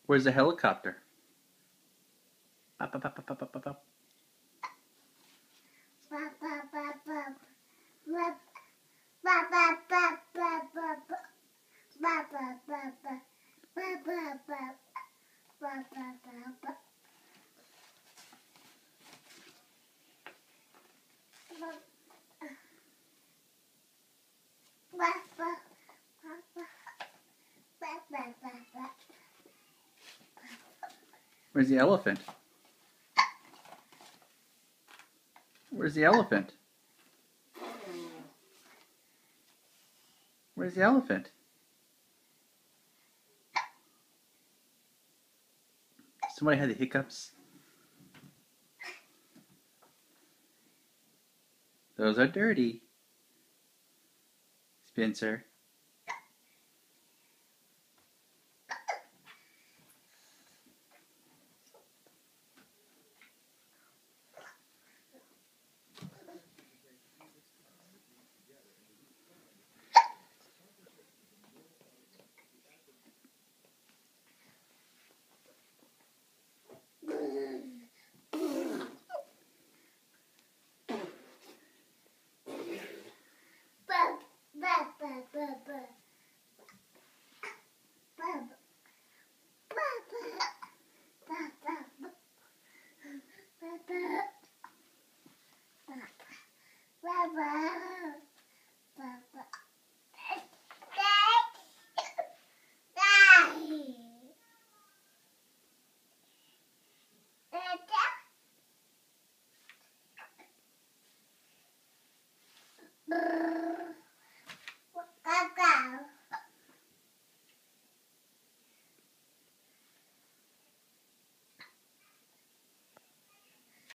Where's the helicopter? Up, up, up, up, up, up, up, up. Where's the elephant? Where's the elephant? Where's the elephant? Somebody had the hiccups. Those are dirty. Spencer.